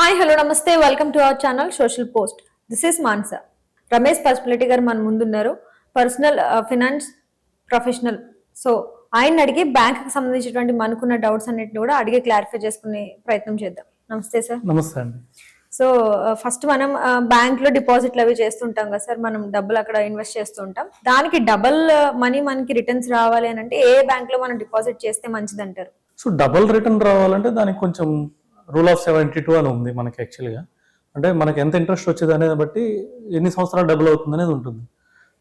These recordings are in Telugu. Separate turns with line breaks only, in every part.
హాయ్ హలో నమస్తే welcome to our channel social post. This is Mansa. Ramesh Pasupuletti గారు మన ముందున్నారు. Personal finance professional. సో ఆయన అడిగి బ్యాంక్కి సంబంధించినటువంటి మనకున్న డౌట్స్ అన్నిటిని కూడా అడిగి క్లారిఫై చేసుకునే ప్రయత్నం చేద్దాం. నమస్తే సార్.
నమస్తే అండి.
సో ఫస్ట్ మనం బ్యాంక్లో డిపాజిట్లు అవి చేస్తుంటాం కదా సార్, మనం డబ్బులు అక్కడ ఇన్వెస్ట్ చేస్తూ ఉంటాం. దానికి డబల్ మనీ మనకి రిటర్న్స్ రావాలి అని అంటే ఏ బ్యాంక్లో మనం డిపాజిట్ చేస్తే మంచిది అంటారు?
సో డబుల్ రిటర్న్ రావాలంటే దానికి కొంచెం రూల్ ఆఫ్ 72 అని ఉంది మనకి యాక్చువల్గా. అంటే మనకి ఎంత ఇంట్రెస్ట్ వచ్చేది అనేది బట్టి ఎన్ని సంవత్సరాలు డబుల్ అవుతుంది అనేది ఉంటుంది.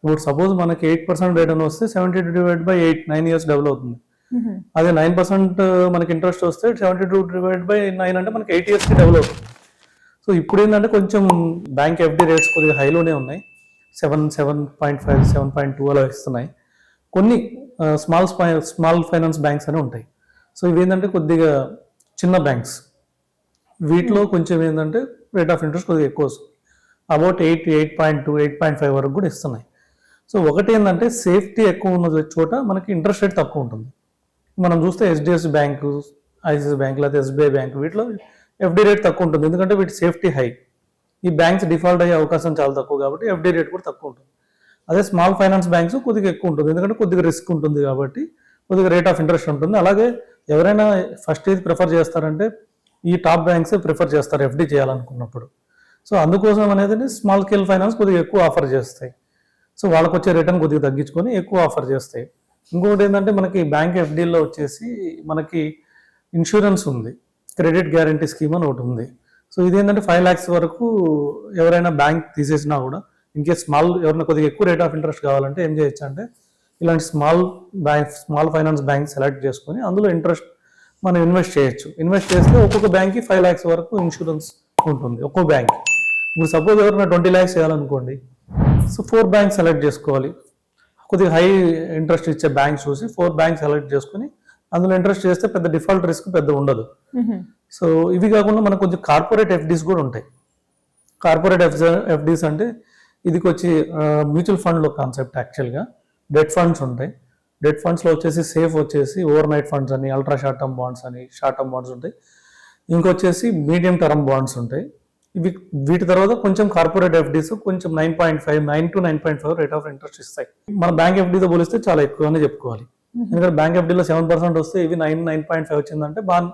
ఇప్పుడు సపోజ్ మనకి 8% రిటర్న్ వస్తే 72 డివైడ్ బై 8 9 ఇయర్స్ డబుల్ అవుతుంది. అదే 9% మనకి ఇంట్రెస్ట్ వస్తే 72 డివైడ్ బై 9 అంటే మనకి 8 ఇయర్స్కి డబుల్ అవుతుంది. సో ఇప్పుడు ఏంటంటే కొంచెం బ్యాంక్ ఎఫ్డి రేట్స్ కొద్దిగా హైలోనే ఉన్నాయి. 7.5 7.2 అలా ఇస్తున్నాయి. కొన్ని స్మాల్ ఫైనాన్స్ బ్యాంక్స్ అని ఉంటాయి. సో ఇవి ఏంటంటే కొద్దిగా చిన్న బ్యాంక్స్, వీటిలో కొంచెం ఏంటంటే రేట్ ఆఫ్ ఇంట్రెస్ట్ కొద్దిగా ఎక్కువ వస్తుంది. అబౌట్ 8.2 8.5 వరకు కూడా ఇస్తున్నాయి. సో ఒకటి ఏంటంటే సేఫ్టీ ఎక్కువ ఉన్న చోట మనకి ఇంట్రెస్ట్ రేట్ తక్కువ ఉంటుంది. మనం చూస్తే హెచ్డిఎఫ్సి బ్యాంకు, ఐసిఐసిఐ బ్యాంక్ లేదా ఎస్బీఐ బ్యాంక్, వీటిలో ఎఫ్డి రేట్ తక్కువ ఉంటుంది. ఎందుకంటే వీటి సేఫ్టీ హై. ఈ బ్యాంక్స్ డిఫాల్ట్ అయ్యే అవకాశం చాలా తక్కువ కాబట్టి ఎఫ్డి రేట్ కూడా తక్కువ ఉంటుంది. అదే స్మాల్ ఫైనాన్స్ బ్యాంక్స్ కొద్దిగా ఎక్కువ ఉంటుంది, ఎందుకంటే కొద్దిగా రిస్క్ ఉంటుంది కాబట్టి కొద్దిగా రేట్ ఆఫ్ ఇంట్రెస్ట్ ఉంటుంది. అలాగే ఎవరైనా ఫస్ట్ ఏది ప్రిఫర్ చేస్తారంటే ఈ టాప్ బ్యాంక్స్ ప్రిఫర్ చేస్తారు ఎఫ్డి చేయాలనుకున్నప్పుడు. సో అందుకోసం అనేది స్మాల్ స్కేల్ ఫైనాన్స్ కొద్దిగా ఎక్కువ ఆఫర్ చేస్తాయి. సో వాళ్ళకి వచ్చే రిటర్న్ కొద్దిగా తగ్గించుకొని ఎక్కువ ఆఫర్ చేస్తాయి. ఇంకొకటి ఏంటంటే మనకి బ్యాంక్ ఎఫ్డీలో వచ్చేసి మనకి ఇన్సూరెన్స్ ఉంది, క్రెడిట్ గ్యారంటీ స్కీమ్ అని ఒకటి ఉంది. సో ఇదేంటంటే 5 lakhs వరకు ఎవరైనా బ్యాంక్ తీసేసినా కూడా ఇన్కేస్ ఎవరైనా కొద్దిగా ఎక్కువ రేట్ ఆఫ్ ఇంట్రెస్ట్ కావాలంటే ఏం చేయొచ్చు అంటే ఇలాంటి స్మాల్ ఫైనాన్స్ బ్యాంక్ సెలెక్ట్ చేసుకొని అందులో ఇంట్రెస్ట్ మనం ఇన్వెస్ట్ చేయొచ్చు. ఇన్వెస్ట్ చేస్తే ఒక్కొక్క బ్యాంక్కి 5 lakhs వరకు ఇన్సూరెన్స్ ఉంటుంది ఒక్కో బ్యాంక్. ఇప్పుడు సపోజ్ ఎవరైనా 20 lakhs చేయాలనుకోండి, సో 4 బ్యాంక్స్ సెలెక్ట్ చేసుకోవాలి. కొద్దిగా హై ఇంట్రెస్ట్ ఇచ్చే బ్యాంక్ చూసి 4 బ్యాంక్స్ సెలెక్ట్ చేసుకుని అందులో ఇంట్రెస్ట్ చేస్తే పెద్ద డిఫాల్ట్ రిస్క్ పెద్ద ఉండదు. సో ఇవి కాకుండా మనకు కొంచెం కార్పొరేట్ ఎఫ్డీస్ కూడా ఉంటాయి. కార్పొరేట్ ఎఫ్డీస్ అంటే ఇదికి వచ్చి మ్యూచువల్ ఫండ్లో కాన్సెప్ట్. యాక్చువల్గా డెట్ ఫండ్స్ ఉంటాయి. డెట్ ఫండ్స్లో వచ్చేసి సేఫ్ వచ్చేసి ఓవర్ నైట్ ఫండ్స్ అని, అల్ట్రా షార్ట్ టర్మ్ బాండ్స్ అని, షార్ట్ టర్మ్ బాండ్స్ ఉంటాయి. ఇంకొచ్చేసి మీడియం టర్మ్ బాండ్స్ ఉంటాయి. వీటి తర్వాత కొంచెం కార్పొరేట్ ఎఫ్డీస్ కొంచెం 9 to 9.5 రేట్ ఆఫ్ ఇంట్రెస్ట్ ఇస్తాయి. మన బ్యాంక్ ఎఫ్డీతో పోలిస్తే చాలా ఎక్కువనే చెప్పుకోవాలి. ఎందుకంటే బ్యాంక్ ఎఫ్డీలో 7% వస్తే ఇవి 9.5 వచ్చిందంటే బాగా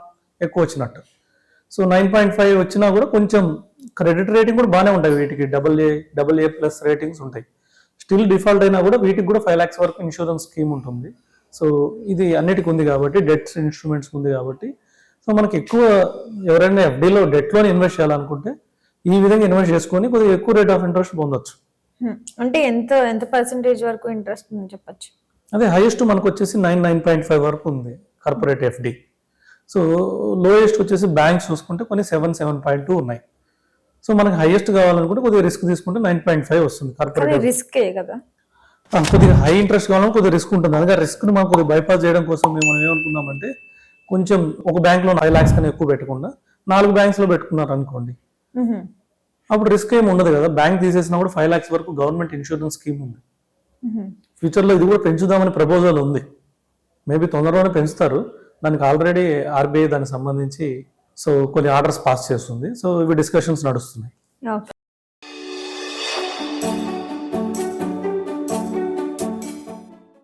ఎక్కువ వచ్చినట్టు. సో 9.5 వచ్చినా కూడా కొంచెం క్రెడిట్ రేటింగ్ కూడా బాగానే ఉంటాయి. వీటికి AA+ రేటింగ్స్ ఉంటాయి. స్టిల్ డిఫాల్ట్ అయినా కూడా వీటికి కూడా 5 lakhs వరకు ఇన్సూరెన్స్ స్కీమ్ ఉంటుంది. సో ఇది అన్నిటికి ఉంది కాబట్టి, డెట్స్ ఇన్స్ట్రుమెంట్స్ ఉంది కాబట్టి, సో మనకి ఎక్కువ ఎవరైనా ఎఫ్డీలో డెట్లోనే ఇన్వెస్ట్ చేయాలనుకుంటే ఈ విధంగా ఇన్వెస్ట్ చేసుకొని కొద్దిగా ఎక్కువ రేట్ ఆఫ్ ఇంట్రెస్ట్ పొందొచ్చు.
అంటే ఎంత పర్సెంటేజ్ వరకు ఇంట్రెస్ట్ చెప్పచ్చు?
అదే హైయెస్ట్ మనకు వచ్చేసి 9.5 వరకు ఉంది కార్పొరేట్ ఎఫ్డి. సో లోయెస్ట్ వచ్చేసి బ్యాంక్స్ చూసుకుంటే కొన్ని 7.2 ఉన్నాయి. సో మనకి హైయెస్ట్ కావాలనుకుంటే కొద్దిగా రిస్క్ తీసుకుంటే 9.5 వస్తుంది కార్పొరేట్.
రిస్కే కదా,
కొద్దిగా హై ఇంట్రెస్ట్ కావాలని కొద్దిగా రిస్క్ ఉంటుంది. అందుకే రిస్క్ని మనం కొద్దిగా బైపాస్ చేయడం కోసం మనం ఏమనుకున్నామంటే కొంచెం ఒక బ్యాంక్లో 5 lakhs కన్నా ఎక్కువ పెట్టకుండా 4 బ్యాంక్స్లో పెట్టుకున్నారు అనుకోండి, అప్పుడు రిస్క్ ఏమి ఉండదు కదా. బ్యాంక్ తీసేసినా కూడా 5 lakhs వరకు గవర్నమెంట్ ఇన్సూరెన్స్ స్కీమ్ ఉంది. ఫ్యూచర్లో ఇది కూడా పెంచుదామని ప్రపోజల్ ఉంది. మేబీ తొందరలోనే పెంచుతారు. దానికి ఆల్రెడీ ఆర్బీఐ దానికి సంబంధించి సో కొన్ని ఆర్డర్స్ పాస్ చేస్తుంది. సో ఇవి డిస్కషన్స్ నడుస్తున్నాయి.